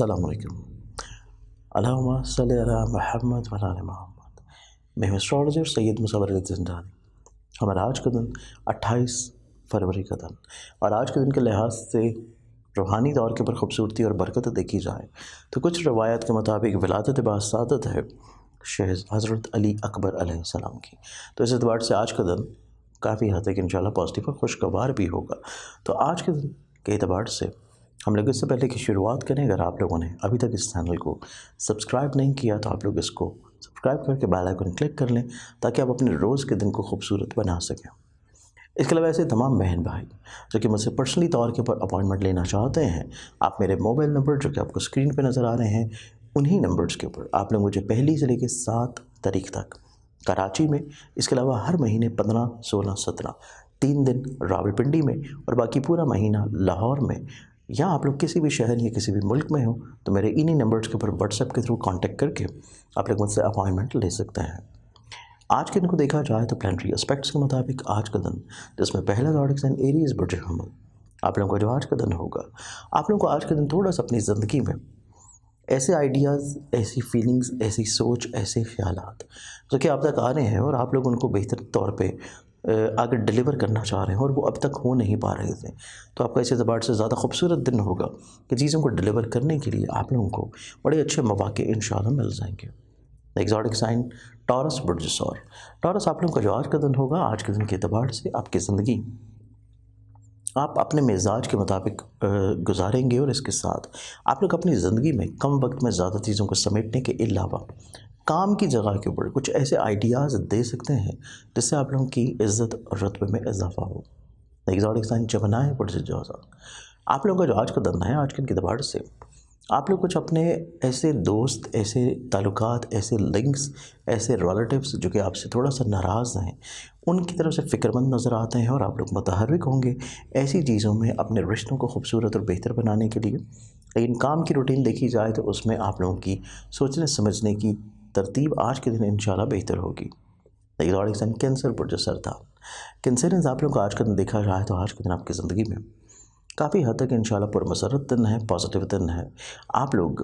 अस्सलाम वालेकुम। अल्लाहुम्मा सल्लि अला मुहम्मद व अला आलि मुहम्मद। मैं हूं एस्ट्रोलॉजर सैयद मुसव्वर अली ज़िंदानी। हमारा आज का दिन 28 फरवरी का दिन, और आज के दिन के लिहाज से रूहानी तौर के ऊपर खूबसूरती और बरकत देखी जाए तो कुछ रवायत के मुताबिक विलादत बासादत है शहज़ हज़रत अली अकबर अलैहिस्सलाम की। तो इस एतबार से आज का दिन काफ़ी हद तक इंशाल्लाह पॉजिटिव और खुशगवार भी होगा। तो आज के दिन के एतबार से हम लोग इससे पहले की शुरुआत करें, अगर आप लोगों ने अभी तक इस चैनल को सब्सक्राइब नहीं किया तो आप लोग इसको सब्सक्राइब करके बेल आइकन क्लिक कर लें ताकि आप अपने रोज़ के दिन को खूबसूरत बना सकें। इसके अलावा ऐसे तमाम बहन भाई जो कि मुझसे पर्सनली तौर के ऊपर अपॉइंटमेंट लेना चाहते हैं, आप मेरे मोबाइल नंबर जो कि आपको स्क्रीन पर नज़र आ रहे हैं उन्हीं नंबर्स के ऊपर आप लोग मुझे 1 से लेकर 7 तारीख तक कराची में, इसके अलावा हर महीने 15, 16, 17 3 दिन रावलपिंडी में और बाकी पूरा महीना लाहौर में, या आप लोग किसी भी शहर या किसी भी मुल्क में हो तो मेरे इन्हीं नंबर्स के ऊपर व्हाट्सएप के थ्रू कांटेक्ट करके आप लोग मुझसे अपॉइंटमेंट ले सकते हैं। आज के दिन को देखा जाए तो प्लानिटरी एस्पेक्ट्स के मुताबिक आज का दिन, जिसमें पहला ज़ोडिएक साइन एरीज बुर्ज हमल, आप लोगों का जो आज का दिन होगा, आप लोगों को आज के दिन थोड़ा सा अपनी ज़िंदगी में ऐसे आइडियाज़, ऐसी फीलिंग्स, ऐसी सोच, ऐसे ख्यालात जो कि आप तक आ रहे हैं और आप लोग उनको बेहतर तौर पे आगे डिलीवर करना चाह रहे हैं और वो अब तक हो नहीं पा रहे थे, तो आपका इस एतबार से ज़्यादा खूबसूरत दिन होगा कि चीज़ों को डिलीवर करने के लिए आप लोगों को बड़े अच्छे मौके इंशाल्लाह मिल जाएंगे। ज़ोडिएक साइन टॉरस बुर्ज सौर, टॉरस आप लोगों का जो आज का दिन होगा, आज के दिन के एतबार से आपकी ज़िंदगी आप अपने मिजाज के मुताबिक गुजारेंगे और इसके साथ आप लोग अपनी ज़िंदगी में कम वक्त में ज़्यादा चीज़ों को समेटने के अलावा काम की जगह के ऊपर कुछ ऐसे आइडियाज़ दे सकते हैं जिससे आप लोगों की इज़्ज़त और रुतबे में इजाफा हो। ज़ोडिएक साइन जमनाय बुर्ज जौज़ा, आप लोगों का जो आज का दिन है, आज के दिन के एतबार से आप लोग कुछ अपने ऐसे दोस्त, ऐसे ताल्लुकात, ऐसे लिंक्स, ऐसे रिलेटिव्स जो कि आपसे थोड़ा सा नाराज़ हैं, उनकी तरफ से फ़िक्रमंद नज़र आते हैं और आप लोग मुतहर्रिक होंगे ऐसी चीज़ों में अपने रिश्तों को खूबसूरत और बेहतर बनाने के लिए। लेकिन काम की रूटीन देखी जाए तो उसमें आप लोगों की सोचने समझने की तरतीब आज के दिन इंशाल्लाह बेहतर होगी। ज़ोडिएक साइन कैंसर बुर्ज सरदार, कैंसरियंस आप लोगों का आज का दिन देखा जाए तो आज के दिन आपकी ज़िंदगी में काफ़ी हद तक इंशाल्लाह पुरमसरत दिन है, पॉजिटिव दिन है। आप लोग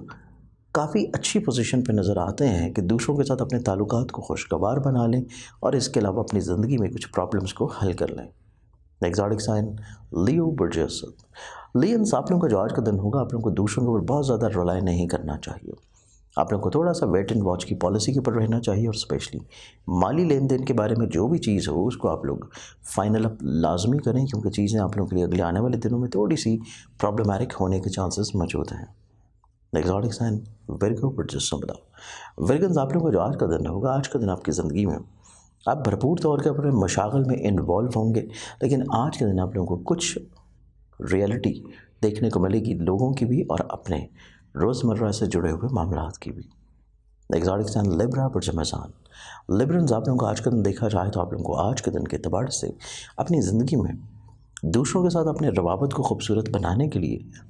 काफ़ी अच्छी पोजीशन पे नज़र आते हैं कि दूसरों के साथ अपने ताल्लुकात को खुशगवार बना लें और इसके अलावा अपनी ज़िंदगी में कुछ प्रॉब्लम्स को हल कर लें। ज़ोडिएक साइन लियो बुर्ज असद, लियंस आप लोगों का जो आज का दिन होगा, आप लोगों को दूसरों के ऊपर बहुत ज़्यादा रिलाई नहीं करना चाहिए। आप लोगों को थोड़ा सा वेट एंड वॉच की पॉलिसी के ऊपर रहना चाहिए और स्पेशली माली लेन देन के बारे में जो भी चीज़ हो उसको आप लोग फाइनल अप लाजमी करें, क्योंकि चीज़ें आप लोगों के लिए अगले आने वाले दिनों में थोड़ी सी प्रॉब्लमैटिक होने के चांसेस मौजूद हैं। ज़ोडिएक साइन विर्गो बुर्ज शुमला, विर्गन्स आप लोगों का जो आज का दिन होगा, आज का दिन आपकी ज़िंदगी में आप भरपूर तौर के अपने मशागल में इन्वॉल्व होंगे, लेकिन आज के दिन आप लोगों को कुछ रियलिटी देखने को मिलेगी, लोगों की भी और अपने रोज़मर्रा से जुड़े हुए मामलात की भी। ज़ोडिएक साइन लिब्रा बुर्ज मीज़ान, लिब्रन्स आप लोगों को आज का दिन देखा जाए तो आप लोगों को आज के दिन के एतबार से अपनी ज़िंदगी में दूसरों के साथ अपने रवाबत को खूबसूरत बनाने के लिए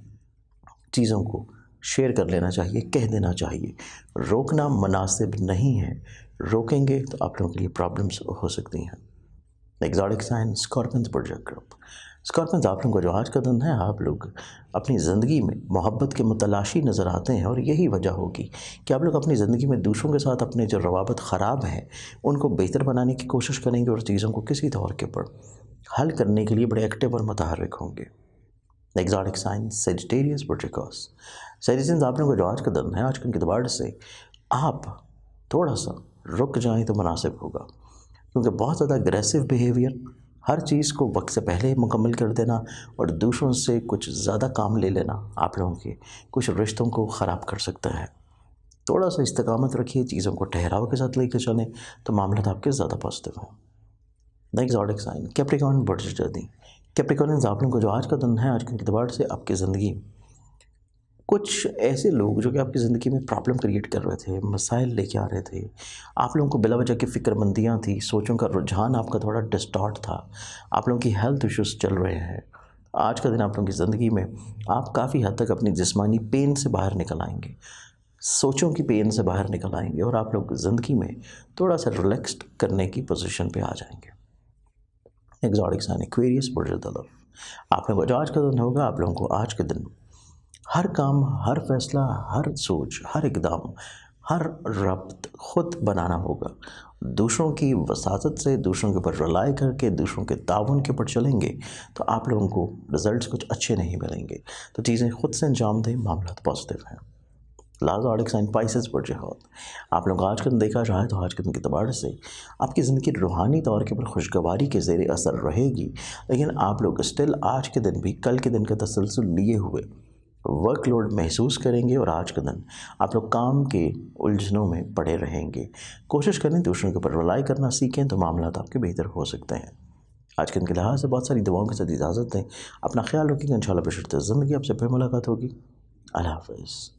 चीज़ों को शेयर कर लेना चाहिए, कह देना चाहिए। रोकना मुनासिब नहीं है, रोकेंगे तो आप लोगों के लिए प्रॉब्लम्स हो सकती हैं। ज़ोडिएक साइन स्कॉर्पियंस बुर्ज अक़रब, स्कॉर्पियंस आप लोगों का जो आज का दिन है, आप लोग अपनी ज़िंदगी में मोहब्बत के मुतलाशी नज़र आते हैं और यही वजह होगी कि आप लोग अपनी ज़िंदगी में दूसरों के साथ अपने जो रवाबत ख़राब हैं उनको बेहतर बनाने की कोशिश करेंगे और चीज़ों को किसी तौर के ऊपर हल करने के लिए बड़े एक्टिव और मुतहर्रिक होंगे। ज़ोडिएक साइन सेजिटेरियस बुर्ज क़ौस, सेजिटेरियंस आप लोगों का जो आज का दिन है, आज के एतबार से आप थोड़ा सा रुक जाएँ तो मुनासिब होगा, क्योंकि बहुत ज़्यादा अग्रेसिव बिहेवियर, हर चीज़ को वक्त से पहले मुकम्मल कर देना और दूसरों से कुछ ज़्यादा काम ले लेना आप लोगों के कुछ रिश्तों को ख़राब कर सकता है। थोड़ा सा इस्तिकामत रखिए, चीज़ों को ठहराव के साथ लेकर चलें तो मामला आपके ज़्यादा पॉजिटिव हैं। ज़ोडिएक साइन कैप्रिकॉर्न बुर्ज जदी, कैप्रिकॉर्नियंस आप लोगों को जो आज का दिन है, आज के एतबार से आपकी ज़िंदगी कुछ ऐसे लोग जो कि आपकी ज़िंदगी में प्रॉब्लम क्रिएट कर रहे थे, मसाइल लेके आ रहे थे, आप लोगों को बिला वजह की फ़िक्रमंदियाँ थी, सोचों का रुझान आपका थोड़ा डिस्टॉर्ट था, आप लोगों की हेल्थ इश्यूज़ चल रहे हैं। आज का दिन आप लोगों की ज़िंदगी में आप काफ़ी हद तक अपनी जिस्मानी पेन से बाहर निकल आएंगे, सोचों की पेन से बाहर निकल आएंगे और आप लोग ज़िंदगी में थोड़ा सा रिलैक्स्ड करने की पोजीशन पे आ जाएंगे। ज़ोडिएक साइन एक्वेरियस बुर्ज दलव, आप लोगों को जो आज का दिन होगा, आप लोगों को आज के दिन ہر کام، ہر فیصلہ، ہر سوچ، ہر اقدام، ہر ربط خود بنانا ہوگا۔ دوسروں کی وساطت سے، دوسروں کے اوپر رلائی کر کے، دوسروں کے تعاون کے اوپر چلیں گے تو آپ لوگوں کو رزلٹس کچھ اچھے نہیں ملیں گے۔ تو چیزیں خود سے انجام دیں، معاملات پازیٹیو ہیں۔ لہٰذا آڈک سائن پائسز پر جہاد، آپ لوگ آج کا دن دیکھا جائے تو آج کے دن کے اعتبار سے آپ کی زندگی روحانی طور کے اوپر خوشگواری کے زیر اثر رہے گی، لیکن آپ لوگ اسٹل آج کے دن بھی کل کے دن کا تسلسل لیے ہوئے ورک لوڈ محسوس کریں گے، اور آج کا دن آپ لوگ کام کے الجھنوں میں پڑے رہیں گے۔ کوشش کریں دوسروں کے اوپر رلائی کرنا سیکھیں تو معاملات آپ کے بہتر ہو سکتے ہیں۔ آج کے دن کے لحاظ سے بہت ساری دعاؤں کے ساتھ اجازت دیں، اپنا خیال رکھیں گے، انشاءاللہ بشرط زندگی آپ سے پھر ملاقات ہوگی۔ اللہ حافظ۔